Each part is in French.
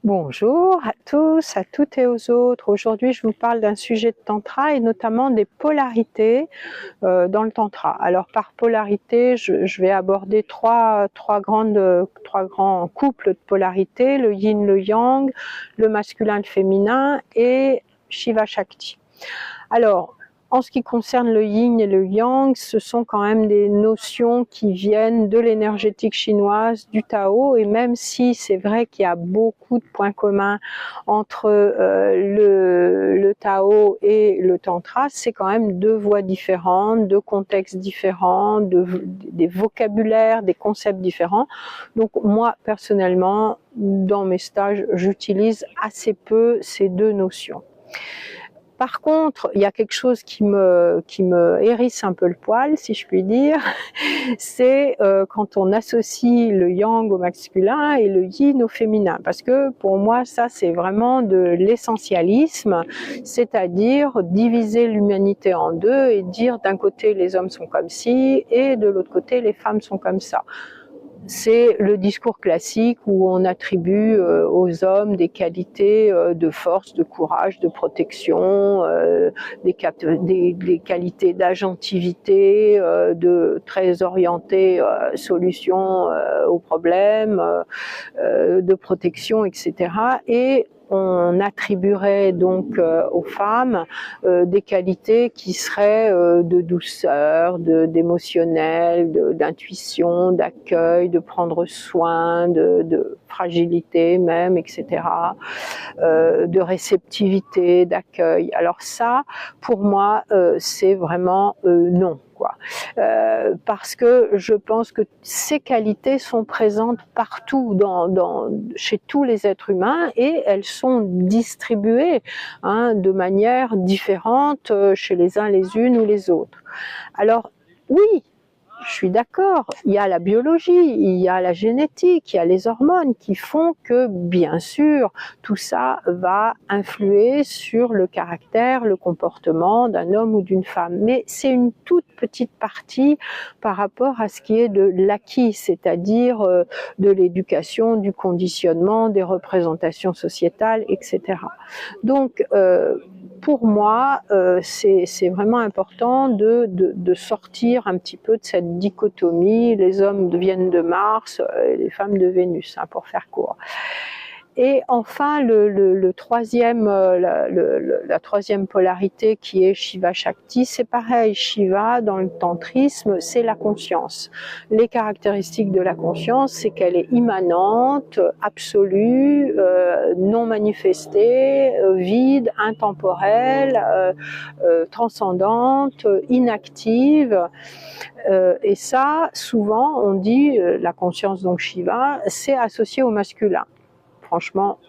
Bonjour à tous, à toutes et aux autres. Aujourd'hui, je vous parle d'un sujet de tantra et notamment des polarités dans le tantra. Alors par polarité, je vais aborder trois grands couples de polarités, le yin, le yang, le masculin, le féminin et Shiva Shakti. Alors, en ce qui concerne le yin et le yang, ce sont quand même des notions qui viennent de l'énergétique chinoise, du Tao, et même si c'est vrai qu'il y a beaucoup de points communs entre le Tao et le Tantra, c'est quand même deux voies différentes, deux contextes différents, des vocabulaires, des concepts différents. Donc moi, personnellement, dans mes stages, j'utilise assez peu ces deux notions. Par contre, il y a quelque chose qui me hérisse un peu le poil, si je puis dire, c'est quand on associe le yang au masculin et le yin au féminin. Parce que pour moi, ça c'est vraiment de l'essentialisme, c'est-à-dire diviser l'humanité en deux et dire d'un côté les hommes sont comme ci et de l'autre côté les femmes sont comme ça. C'est le discours classique où on attribue aux hommes des qualités de force, de courage, de protection, des qualités d'agentivité, de très orientées solutions aux problèmes, de protection, etc. Et on attribuerait donc aux femmes des qualités qui seraient de douceur, d'émotionnel, d'intuition, d'accueil, de prendre soin, de fragilité même, etc., de réceptivité, d'accueil. Alors ça, pour moi, c'est vraiment non. Parce que je pense que ces qualités sont présentes partout chez tous les êtres humains et elles sont distribuées de manière différente chez les uns, les unes ou les autres. Alors oui, je suis d'accord, il y a la biologie, il y a la génétique, il y a les hormones qui font que, bien sûr, tout ça va influer sur le caractère, le comportement d'un homme ou d'une femme. Mais c'est une toute petite partie par rapport à ce qui est de l'acquis, c'est-à-dire de l'éducation, du conditionnement, des représentations sociétales, etc. Donc, pour moi, c'est vraiment important de sortir un petit peu de cette dichotomie, les hommes viennent de Mars et les femmes de Vénus, pour faire court. Et enfin, la troisième polarité qui est Shiva Shakti, c'est pareil, Shiva dans le tantrisme, c'est la conscience. Les caractéristiques de la conscience, c'est qu'elle est immanente, absolue, non manifestée, vide, intemporelle, transcendante, inactive. Et ça, souvent, on dit, la conscience, donc Shiva, c'est associé au masculin. Franchement,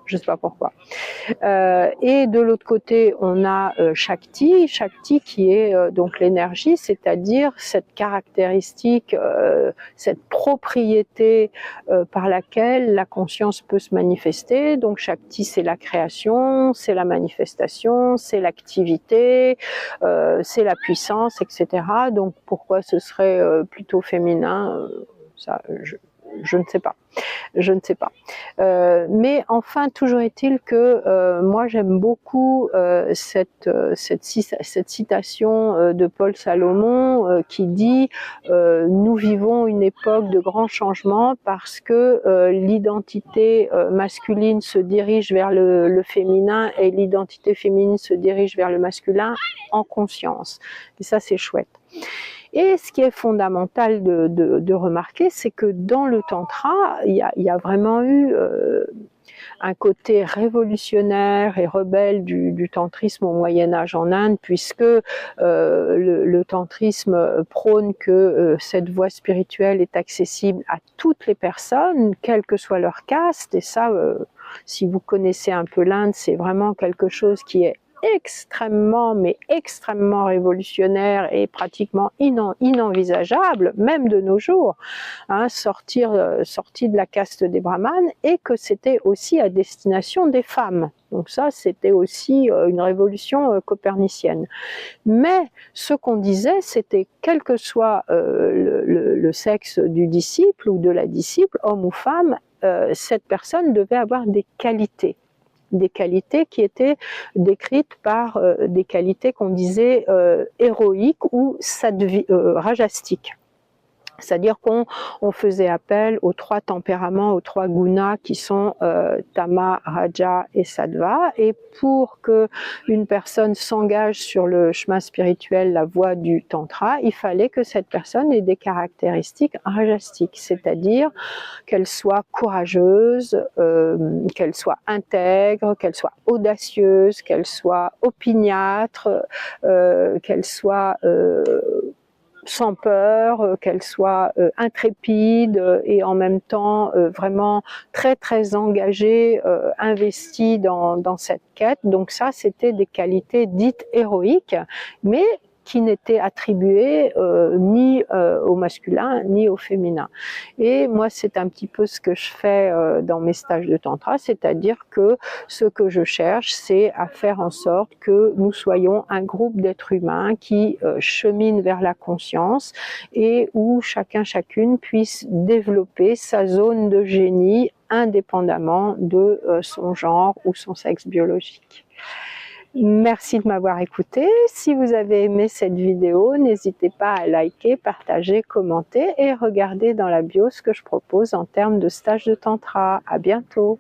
je ne sais pas pourquoi. Et de l'autre côté, on a Shakti, Shakti qui est donc l'énergie, c'est-à-dire cette caractéristique, cette propriété par laquelle la conscience peut se manifester. Donc Shakti, c'est la création, c'est la manifestation, c'est l'activité, c'est la puissance, etc. Donc pourquoi ce serait plutôt féminin, ça, je ne sais pas. Je ne sais pas. Mais enfin, toujours est-il que moi j'aime beaucoup cette citation de Paul Salomon qui dit nous vivons une époque de grands changements parce que l'identité masculine se dirige vers le féminin et l'identité féminine se dirige vers le masculin en conscience. Et ça, c'est chouette. Et ce qui est fondamental de remarquer, c'est que dans le tantra, il y a vraiment eu un côté révolutionnaire et rebelle du tantrisme au Moyen-Âge en Inde, puisque le tantrisme prône que cette voie spirituelle est accessible à toutes les personnes, quelle que soit leur caste, et ça, si vous connaissez un peu l'Inde, c'est vraiment quelque chose qui est extrêmement révolutionnaire et pratiquement inenvisageable, même de nos jours, sorti de la caste des brahmanes, et que c'était aussi à destination des femmes. Donc ça, c'était aussi une révolution copernicienne. Mais ce qu'on disait, c'était quel que soit le sexe du disciple ou de la disciple, homme ou femme, cette personne devait avoir des qualités qui étaient décrites par des qualités qu'on disait héroïques ou rajastiques. C'est-à-dire qu'on faisait appel aux 3 tempéraments, aux 3 gunas qui sont Tama, Raja et Sattva. Et pour que une personne s'engage sur le chemin spirituel, la voie du Tantra, il fallait que cette personne ait des caractéristiques rajastiques, c'est-à-dire qu'elle soit courageuse, qu'elle soit intègre, qu'elle soit audacieuse, qu'elle soit opiniâtre, qu'elle soit sans peur, qu'elle soit intrépide et en même temps vraiment très très engagée, investie dans cette quête. Donc ça, c'était des qualités dites héroïques, mais qui n'étaient attribuées ni au masculin ni au féminin. Et moi, c'est un petit peu ce que je fais dans mes stages de tantra, c'est-à-dire que ce que je cherche, c'est à faire en sorte que nous soyons un groupe d'êtres humains qui cheminent vers la conscience et où chacune puisse développer sa zone de génie indépendamment de son genre ou son sexe biologique. Merci de m'avoir écouté. Si vous avez aimé cette vidéo, n'hésitez pas à liker, partager, commenter et regarder dans la bio ce que je propose en termes de stage de tantra. À bientôt.